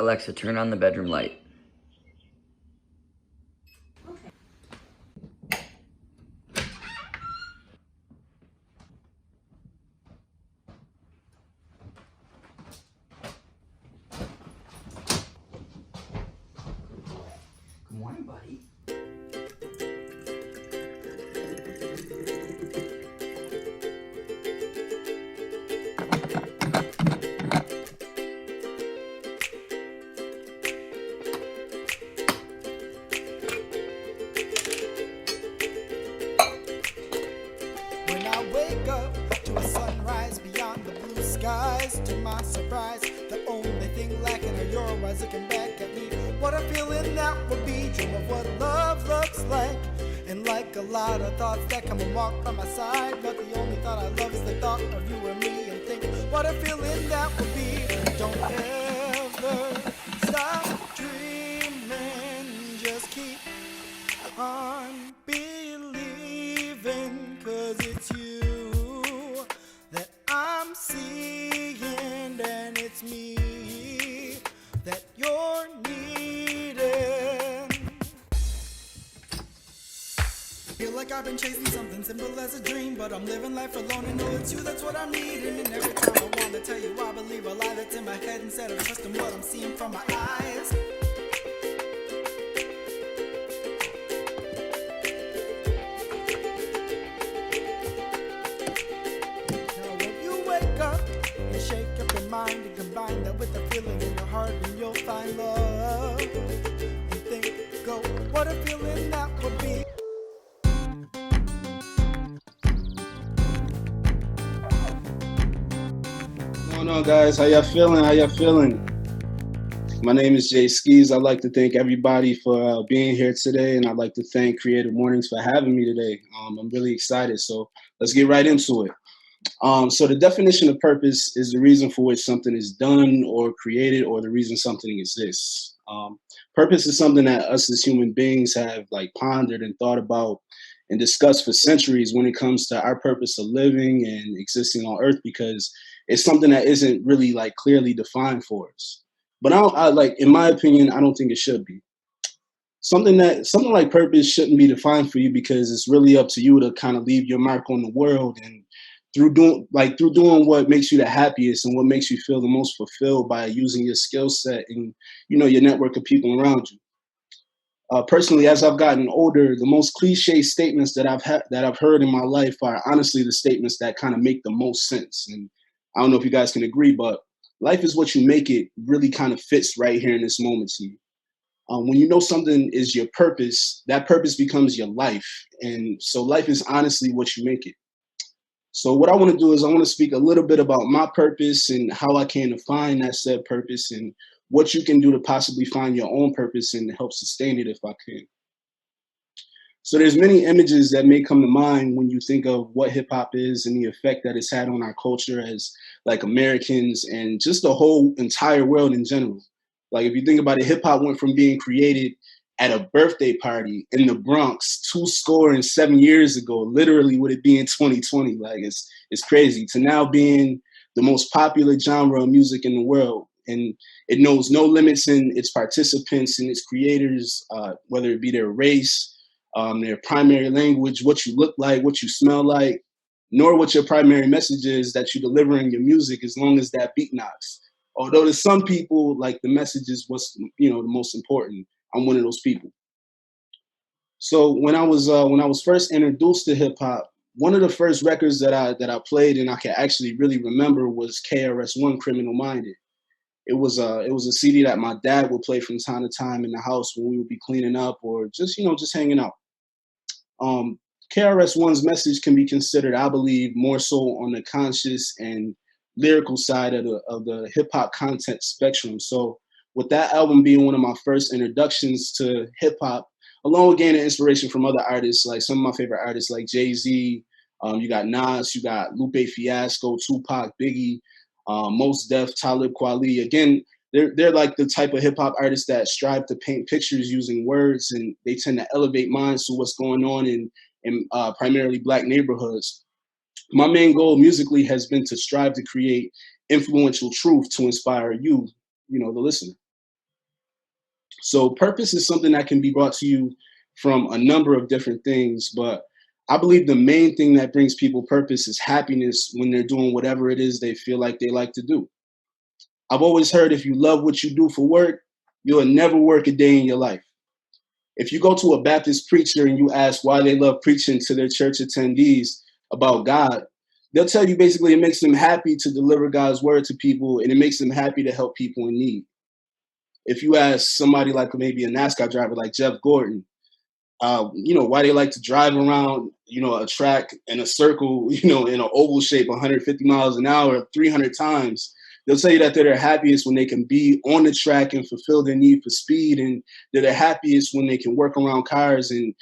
Alexa, turn on the bedroom light. Good morning, buddy. When I wake up to a sunrise beyond the blue skies, to my surprise, the only thing lacking are your eyes looking back at me. What a feeling that would be, dream of what love looks like. And like a lot of thoughts that come and walk by my side, but the only thought I love is the thought of you and me. And think what a feeling that would be. Don't ever stop dreaming, just keep on believing, 'cause it's you that I'm seeing, and it's me that you're needing. Feel like I've been chasing something simple as a dream, but I'm living life alone and know it's you that's what I'm needing. And every time I wanna tell you I believe a lie that's in my head instead of trusting what I'm seeing from my eyes. Shake up your mind and combine that with the feeling in your heart, and you'll find love. And think, go, what a feeling that would be. What's going on, guys? How y'all feeling? My name is Jae Skeese. I'd like to thank everybody for being here today, and I'd like to thank Creative Mornings for having me today. I'm really excited, so let's get right into it. So the definition of purpose is the reason for which something is done or created, or the reason something exists. Purpose is something that us as human beings have pondered and thought about and discussed for centuries when it comes to our purpose of living and existing on Earth, because it's something that isn't really clearly defined for us. But in my opinion, I don't think it should be. Something like purpose shouldn't be defined for you, because it's really up to you to kind of leave your mark on the world, and through doing what makes you the happiest and what makes you feel the most fulfilled by using your skill set and your network of people around you. Personally, as I've gotten older, the most cliche statements that I've heard in my life are honestly the statements that kind of make the most sense. And I don't know if you guys can agree, but life is what you make it really kind of fits right here in this moment to me. When you know something is your purpose, that purpose becomes your life. And so life is honestly what you make it. So what I want to do is I want to speak a little bit about my purpose and how I can define that said purpose, and what you can do to possibly find your own purpose and help sustain it if I can. So there's many images that may come to mind when you think of what hip hop is and the effect that it's had on our culture as Americans and just the whole entire world in general. If you think about it, hip hop went from being created at a birthday party in the Bronx 27 years ago, literally with it being 2020, it's crazy, to now being the most popular genre of music in the world. And it knows no limits in its participants and its creators, whether it be their race, their primary language, what you look like, what you smell like, nor what your primary message is that you deliver in your music, as long as that beat knocks. Although to some people, the message is what's the most important. I'm one of those people. So when I was first introduced to hip hop, one of the first records that I played and I can actually really remember was KRS-One, Criminal Minded. It was a CD that my dad would play from time to time in the house when we would be cleaning up or just hanging out. KRS-One's message can be considered, I believe, more so on the conscious and lyrical side of the hip hop content spectrum. So with that album being one of my first introductions to hip hop, along with gaining inspiration from other artists, like some of my favorite artists like Jay-Z, you got Nas, you got Lupe Fiasco, Tupac, Biggie, Mos Def, Talib Kweli. Again, they're like the type of hip hop artists that strive to paint pictures using words, and they tend to elevate minds to what's going on in primarily Black neighborhoods. My main goal musically has been to strive to create influential truth to inspire you, the listener. So purpose is something that can be brought to you from a number of different things, but I believe the main thing that brings people purpose is happiness when they're doing whatever it is they feel like they like to do. I've always heard if you love what you do for work, you'll never work a day in your life. If you go to a Baptist preacher and you ask why they love preaching to their church attendees about God, they'll tell you basically it makes them happy to deliver God's word to people and it makes them happy to help people in need. If you ask somebody like maybe a NASCAR driver like Jeff Gordon, why they like to drive around, a track in a circle, in an oval shape, 150 miles an hour, 300 times. They'll tell you that they're their happiest when they can be on the track and fulfill their need for speed, and they're their happiest when they can work around cars and,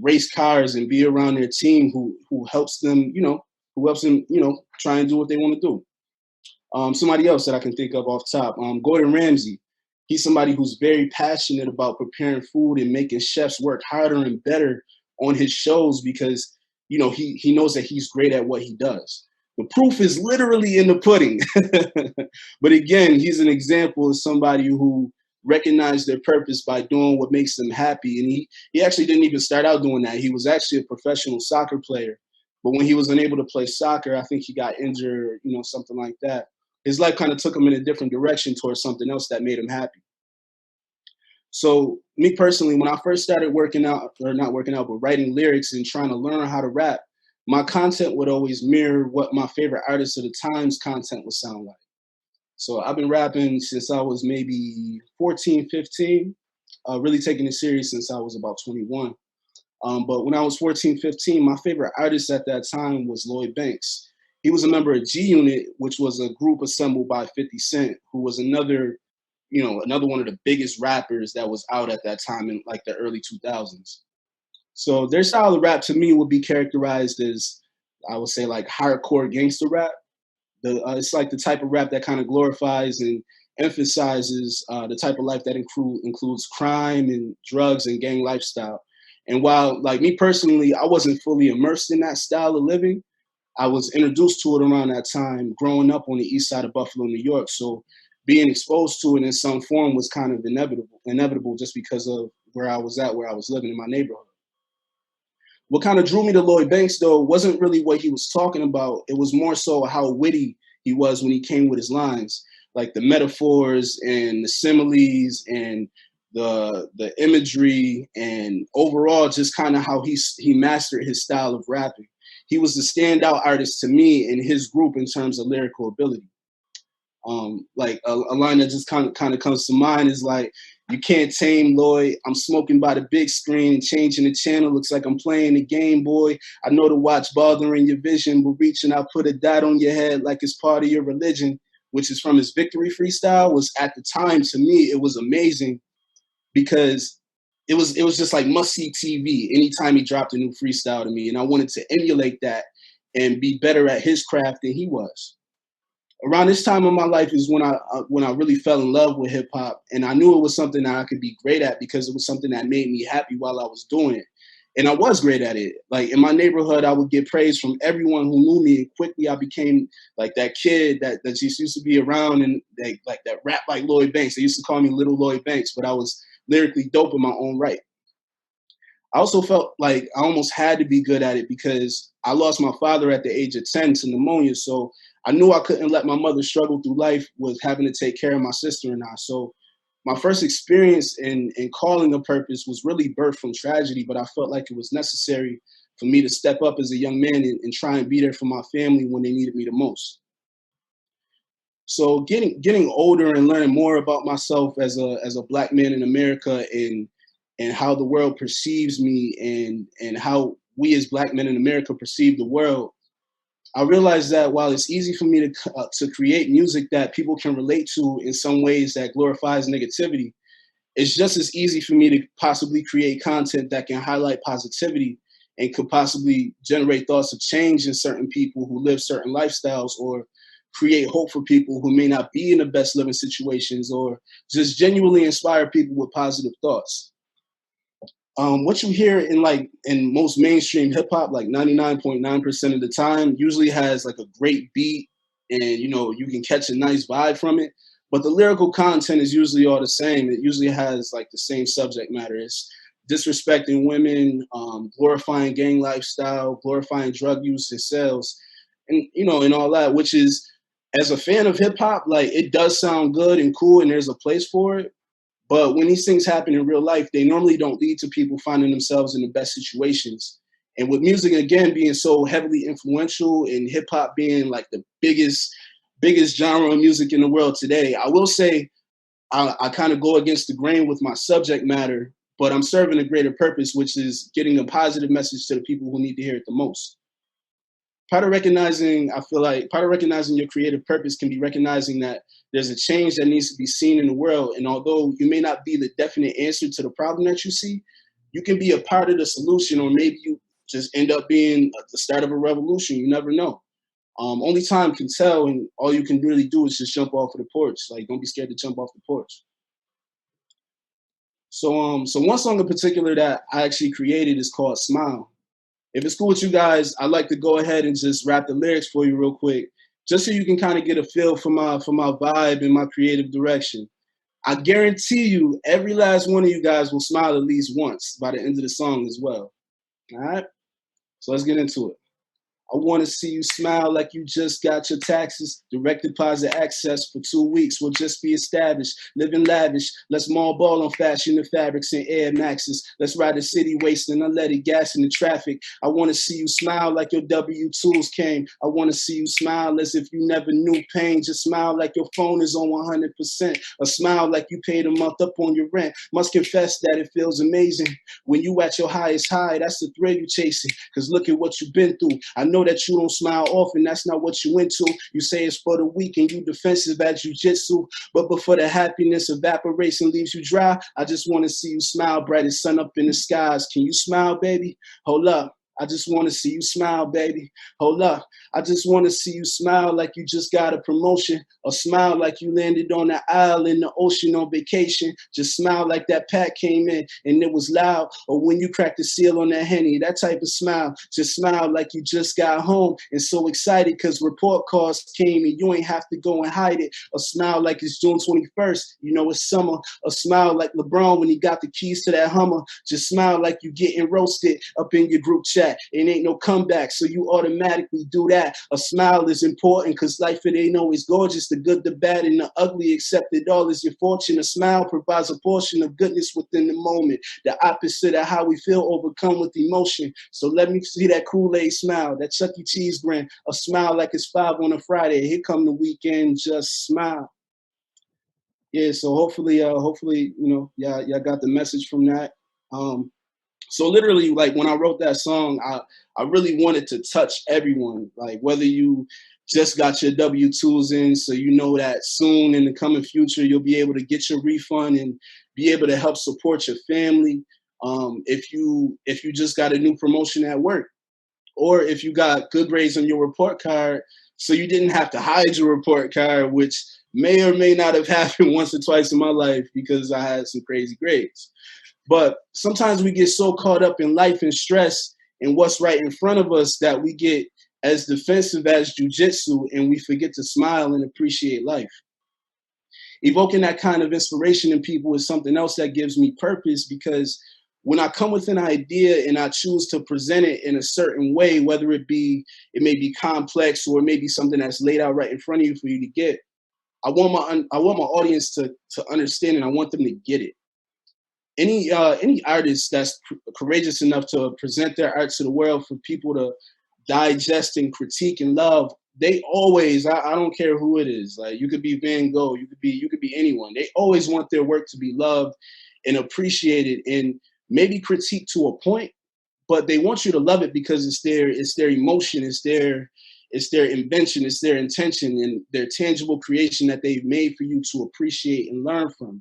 race cars and be around their team who helps them, try and do what they want to do. Somebody else that I can think of off top, Gordon Ramsay. He's somebody who's very passionate about preparing food and making chefs work harder and better on his shows because, he knows that he's great at what he does. The proof is literally in the pudding. But again, he's an example of somebody who recognized their purpose by doing what makes them happy. And he actually didn't even start out doing that. He was actually a professional soccer player. But when he was unable to play soccer, I think he got injured, something like that. His life kind of took him in a different direction towards something else that made him happy. So me personally, when I first started writing lyrics and trying to learn how to rap, my content would always mirror what my favorite artists of the time's content would sound like. So I've been rapping since I was maybe 14, 15, really taking it serious since I was about 21. But when I was 14, 15, my favorite artist at that time was Lloyd Banks. He was a member of G Unit, which was a group assembled by 50 Cent, who was another one of the biggest rappers that was out at that time in like the early 2000s. So their style of rap to me would be characterized as, I would say, like hardcore gangster rap. It's like the type of rap that kind of glorifies and emphasizes the type of life that includes crime and drugs and gang lifestyle. And while, like me personally, I wasn't fully immersed in that style of living, I was introduced to it around that time, growing up on the east side of Buffalo, New York. So being exposed to it in some form was kind of inevitable just because of where I was living in my neighborhood. What kind of drew me to Lloyd Banks, though, wasn't really what he was talking about. It was more so how witty he was when he came with his lines, like the metaphors and the similes and the imagery, and overall just kind of how he mastered his style of rapping. He was the standout artist to me in his group in terms of lyrical ability. Like a line that just kind of comes to mind is like, "You can't tame Lloyd. I'm smoking by the big screen and changing the channel. Looks like I'm playing the Game Boy. I know to watch bothering your vision, but reaching out, put a dot on your head like it's part of your religion," which is from his Victory freestyle. Was at the time, to me, it was amazing because it was just like must see TV anytime he dropped a new freestyle to me, and I wanted to emulate that and be better at his craft than he was. Around this time of my life is when I really fell in love with hip hop, and I knew it was something that I could be great at because it was something that made me happy while I was doing it, and I was great at it. Like in my neighborhood, I would get praise from everyone who knew me, and quickly I became like that kid that just used to be around and like that rap like Lloyd Banks. They used to call me Little Lloyd Banks, but I was lyrically dope in my own right. I also felt like I almost had to be good at it because I lost my father at the age of 10 to pneumonia. So I knew I couldn't let my mother struggle through life with having to take care of my sister and I. So my first experience in calling a purpose was really birthed from tragedy, but I felt like it was necessary for me to step up as a young man and try and be there for my family when they needed me the most. So getting older and learning more about myself as a Black man in America and how the world perceives me and how we as Black men in America perceive the world, I realized that while it's easy for me to create music that people can relate to in some ways that glorifies negativity, it's just as easy for me to possibly create content that can highlight positivity and could possibly generate thoughts of change in certain people who live certain lifestyles, or create hope for people who may not be in the best living situations, or just genuinely inspire people with positive thoughts. What you hear in most mainstream hip hop, like 99.9% of the time, usually has like a great beat, and you can catch a nice vibe from it. but the lyrical content is usually all the same. It usually has like the same subject matter. It's disrespecting women, glorifying gang lifestyle, glorifying drug use and sales, and and all that. Which is, as a fan of hip hop, like it does sound good and cool, and there's a place for it. But when these things happen in real life, they normally don't lead to people finding themselves in the best situations. And with music again being so heavily influential, and hip hop being like the biggest genre of music in the world today, I will say I kind of go against the grain with my subject matter, but I'm serving a greater purpose, which is getting a positive message to the people who need to hear it the most. I feel like part of recognizing your creative purpose can be recognizing that there's a change that needs to be seen in the world. And although you may not be the definite answer to the problem that you see, you can be a part of the solution, or maybe you just end up being the start of a revolution. You never know. Only time can tell, and all you can really do is just jump off of the porch. Like, don't be scared to jump off the porch. So one song in particular that I actually created is called Smile. If it's cool with you guys, I'd like to go ahead and just rap the lyrics for you real quick, just so you can kind of get a feel for my vibe and my creative direction. I guarantee you, every last one of you guys will smile at least once by the end of the song as well. All right? So let's get into it. I want to see you smile like you just got your taxes. Direct deposit access for 2 weeks will just be established. Living lavish. Let's mall ball on fashion and fabrics and Air Maxes. Let's ride the city wasting unleaded gas in the traffic. I want to see you smile like your W-2s came. I want to see you smile as if you never knew pain. Just smile like your phone is on 100%. A smile like you paid a month up on your rent. Must confess that it feels amazing. When you at your highest high, that's the thrill you chasing. Cause look at what you've been through. I know that you don't smile often, that's not what you into. You say it's for the weak and you defensive at jujitsu. But before the happiness evaporates and leaves you dry, I just want to see you smile bright as sun up in the skies. Can you smile, baby? Hold up. I just want to see you smile, baby. Hold up. I just want to see you smile like you just got a promotion, or smile like you landed on the isle in the ocean on vacation. Just smile like that pack came in and it was loud, or when you cracked the seal on that Henny, that type of smile. Just smile like you just got home and so excited because report cards came and you ain't have to go and hide it. A smile like it's June 21st, you know it's summer. A smile like LeBron when he got the keys to that Hummer. Just smile like you getting roasted up in your group chat. It ain't no comeback, so you automatically do that. A smile is important because life, it ain't always gorgeous. The good, the bad, and the ugly, except it all is your fortune. A smile provides a portion of goodness within the moment. The opposite of how we feel, overcome with emotion. So let me see that Kool-Aid smile, that Chuck E. Cheese grin. A smile like it's 5 on a Friday. Here come the weekend, just smile. Yeah, so hopefully, y'all got the message from that. So literally, like when I wrote that song, I really wanted to touch everyone. Like whether you just got your W-2s in, so you know that soon in the coming future you'll be able to get your refund and be able to help support your family. If you just got a new promotion at work, or if you got good grades on your report card, so you didn't have to hide your report card, which may or may not have happened once or twice in my life because I had some crazy grades. But sometimes we get so caught up in life and stress and what's right in front of us that we get as defensive as jujitsu and we forget to smile and appreciate life. Evoking that kind of inspiration in people is something else that gives me purpose, because when I come with an idea and I choose to present it in a certain way, whether it may be complex or it may be something that's laid out right in front of you for you to get, I want my audience to understand, and I want them to get it. Any artist that's courageous enough to present their art to the world for people to digest and critique and love, they always, I don't care who it is, like you could be Van Gogh, you could be anyone. They always want their work to be loved and appreciated and maybe critiqued to a point, but they want you to love it because it's their emotion, it's their invention, it's their intention and their tangible creation that they've made for you to appreciate and learn from.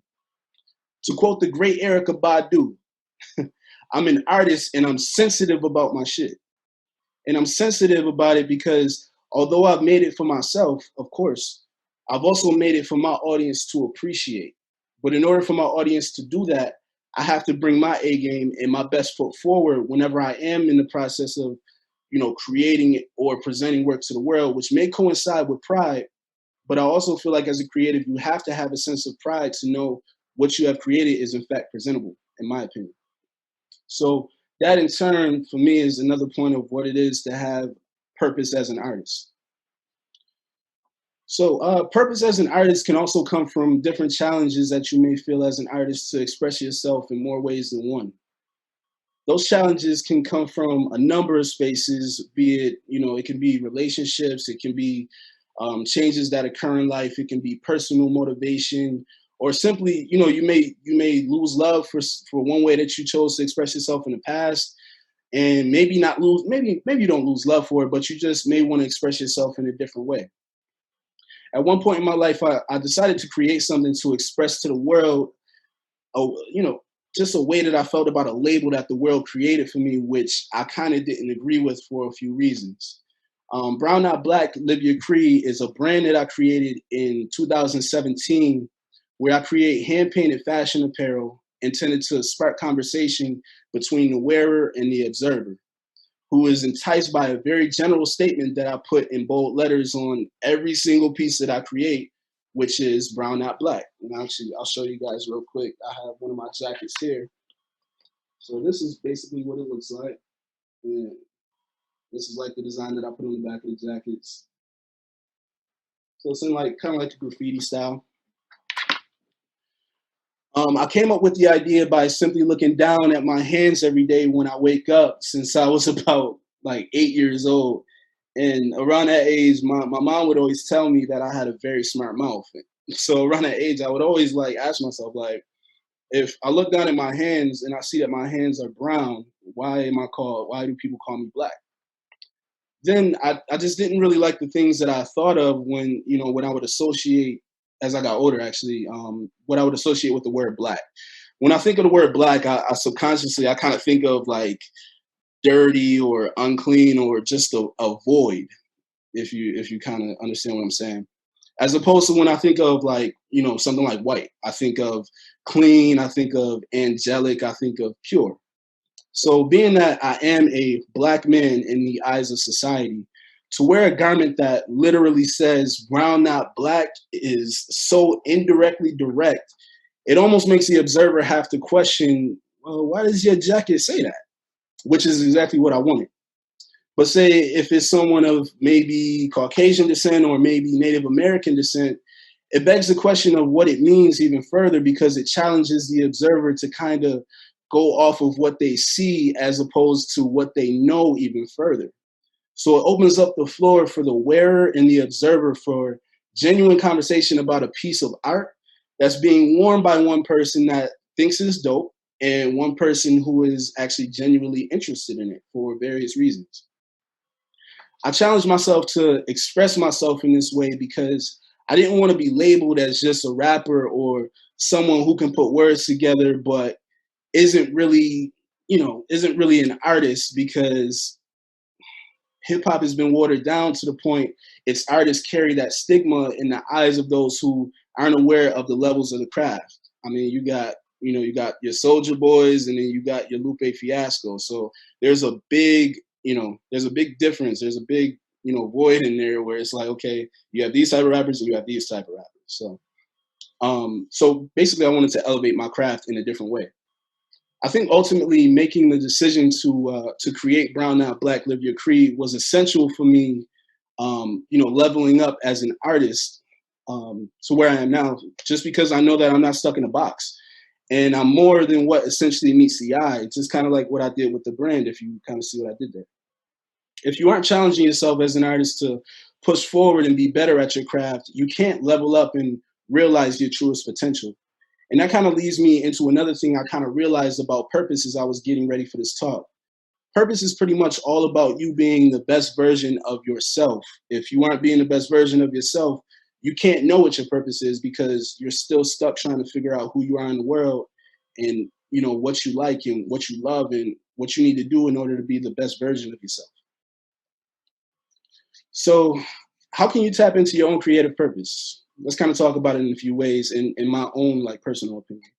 To quote the great Erykah Badu, I'm an artist and I'm sensitive about my shit. And I'm sensitive about it because although I've made it for myself, of course, I've also made it for my audience to appreciate. But in order for my audience to do that, I have to bring my A game and my best foot forward whenever I am in the process of, creating or presenting work to the world, which may coincide with pride, But I also feel like as a creative, you have to have a sense of pride to know what you have created is in fact presentable, in my opinion. So that in turn, for me, is another point of what it is to have purpose as an artist. So purpose as an artist can also come from different challenges that you may feel as an artist to express yourself in more ways than one. Those challenges can come from a number of spaces, be it, it can be relationships, it can be changes that occur in life, it can be personal motivation, or simply, you may lose love for one way that you chose to express yourself in the past, and maybe not lose, maybe you don't lose love for it, but you just may want to express yourself in a different way. At one point in my life, I decided to create something to express to the world, you know, just a way that I felt about a label that the world created for me, which I kind of didn't agree with for a few reasons. Brown Not Black, Live Your Creed is a brand that I created in 2017, where I create hand painted fashion apparel intended to spark conversation between the wearer and the observer, who is enticed by a very general statement that I put in bold letters on every single piece that I create, which is brown, not black. And actually, I'll show you guys real quick. I have one of my jackets here. So this is basically what it looks like. And this is like the design that I put on the back of the jackets. So it's in like kind of like the graffiti style. I came up with the idea by simply looking down at my hands every day when I wake up since I was about like 8 years old. And around that age, my mom would always tell me that I had a very smart mouth. So around that age, I would always like ask myself, like, if I look down at my hands and I see that my hands are brown, why do people call me black? Then I just didn't really like the things that I thought of when I would associate, as I got older actually, what I would associate with the word black. When I think of the word black, I subconsciously I kind of think of like dirty or unclean or just a void, if you kind of understand what I'm saying. As opposed to when I think of like, something like white, I think of clean, I think of angelic, I think of pure. So, being that I am a black man in the eyes of society, to wear a garment that literally says brown, not black, is so indirectly direct, it almost makes the observer have to question, well, why does your jacket say that? Which is exactly what I wanted. But say if it's someone of maybe Caucasian descent or maybe Native American descent, it begs the question of what it means even further, because it challenges the observer to kind of go off of what they see as opposed to what they know even further. So it opens up the floor for the wearer and the observer for genuine conversation about a piece of art that's being worn by one person that thinks it's dope and one person who is actually genuinely interested in it for various reasons. I challenged myself to express myself in this way because I didn't want to be labeled as just a rapper or someone who can put words together, but isn't really an artist, because hip hop has been watered down to the point its artists carry that stigma in the eyes of those who aren't aware of the levels of the craft. I mean, you got your Soldier Boys, and then you got your Lupe Fiasco. So there's a big difference. There's a big, void in there where it's like, okay, you have these type of rappers and you have these type of rappers. So basically I wanted to elevate my craft in a different way. I think ultimately making the decision to create Brown Not Black, Live Your Creed was essential for me, leveling up as an artist, to where I am now, just because I know that I'm not stuck in a box and I'm more than what essentially meets the eye. Just kind of like what I did with the brand, if you kind of see what I did there. If you aren't challenging yourself as an artist to push forward and be better at your craft, you can't level up and realize your truest potential. And that kind of leads me into another thing I kind of realized about purpose as I was getting ready for this talk. Purpose is pretty much all about you being the best version of yourself. If you aren't being the best version of yourself, you can't know what your purpose is, because you're still stuck trying to figure out who you are in the world, and what you like and what you love and what you need to do in order to be the best version of yourself. So how can you tap into your own creative purpose? Let's kind of talk about it in a few ways in my own like personal opinion.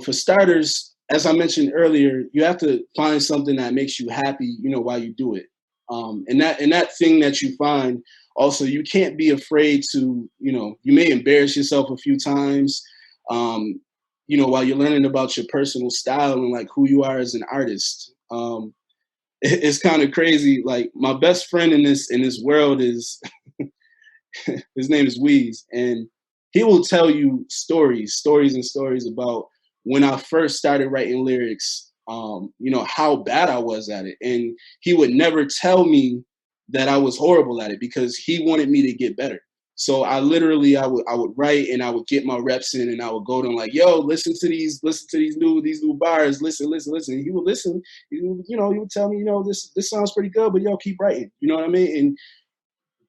For starters, as I mentioned earlier, you have to find something that makes you happy, while you do it. And that thing that you find also, you can't be afraid to, you may embarrass yourself a few times, while you're learning about your personal style and like who you are as an artist. It's kind of crazy. Like my best friend in this world is his name is Weeze, and he will tell you stories and stories about when I first started writing lyrics, how bad I was at it. And he would never tell me that I was horrible at it because he wanted me to get better. So I would write and I would get my reps in and I would go to him like, yo, listen to these new bars, listen. And he would listen. He would tell me, this sounds pretty good, but yo, keep writing. You know what I mean? And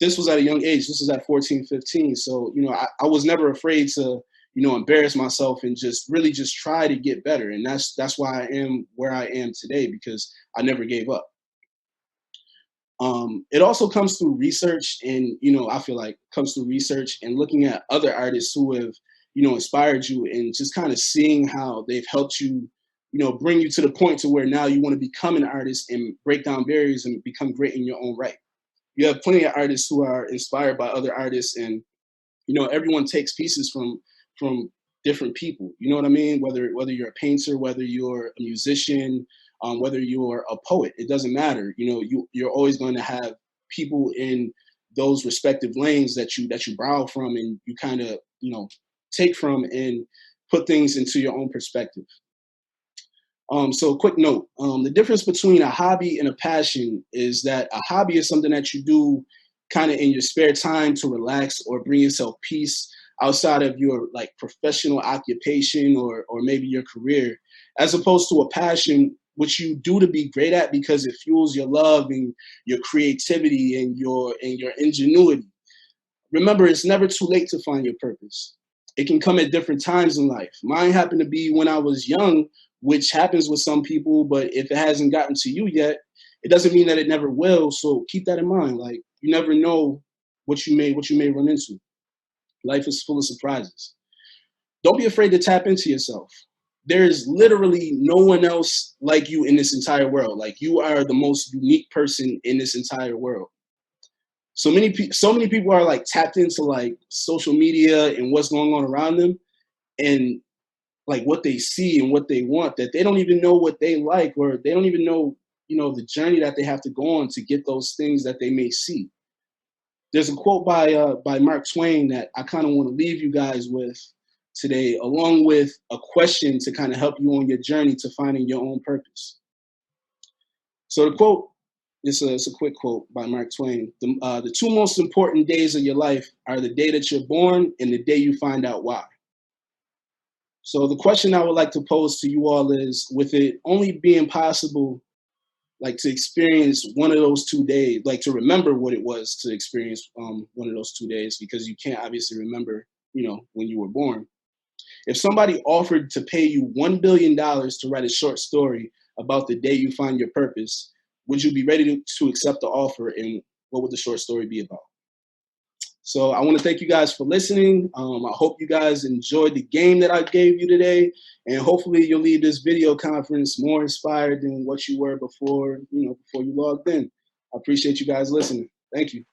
this was at a young age. This was at 14, 15. So, I was never afraid to, embarrass myself and just really just try to get better. And that's why I am where I am today, because I never gave up. It also comes through research, and, I feel like comes through research and looking at other artists who have, inspired you, and just kind of seeing how they've helped you, bring you to the point to where now you want to become an artist and break down barriers and become great in your own right. You have plenty of artists who are inspired by other artists, and everyone takes pieces from different people. You know what I mean? Whether you're a painter, whether you're a musician, whether you're a poet, it doesn't matter. You're always going to have people in those respective lanes that you borrow from, and you kind of take from and put things into your own perspective. So quick note, the difference between a hobby and a passion is that a hobby is something that you do kind of in your spare time to relax or bring yourself peace outside of your like professional occupation or maybe your career, as opposed to a passion, which you do to be great at because it fuels your love and your creativity and your ingenuity. Remember, it's never too late to find your purpose. It can come at different times in life. Mine happened to be when I was young, which happens with some people, but if it hasn't gotten to you yet, it doesn't mean that it never will. So keep that in mind. Like, you never know what you may run into. Life is full of surprises. Don't be afraid to tap into yourself. There's literally no one else like you in this entire world. Like, you are the most unique person in this entire world. So many people are like tapped into like social media and what's going on around them, and like what they see and what they want, that they don't even know what they like, or they don't even know, the journey that they have to go on to get those things that they may see. There's a quote by Mark Twain that I kind of want to leave you guys with today, along with a question to kind of help you on your journey to finding your own purpose. So the quote, it's a quick quote by Mark Twain. The two most important days of your life are the day that you're born and the day you find out why. So the question I would like to pose to you all is, with it only being possible, like to experience one of those 2 days, like to remember what it was to experience one of those 2 days, because you can't obviously remember, when you were born. If somebody offered to pay you $1 billion to write a short story about the day you find your purpose, would you be ready to accept the offer, and what would the short story be about? So I want to thank you guys for listening. I hope you guys enjoyed the game that I gave you today, and hopefully you'll leave this video conference more inspired than what you were before you logged in. I appreciate you guys listening. Thank you.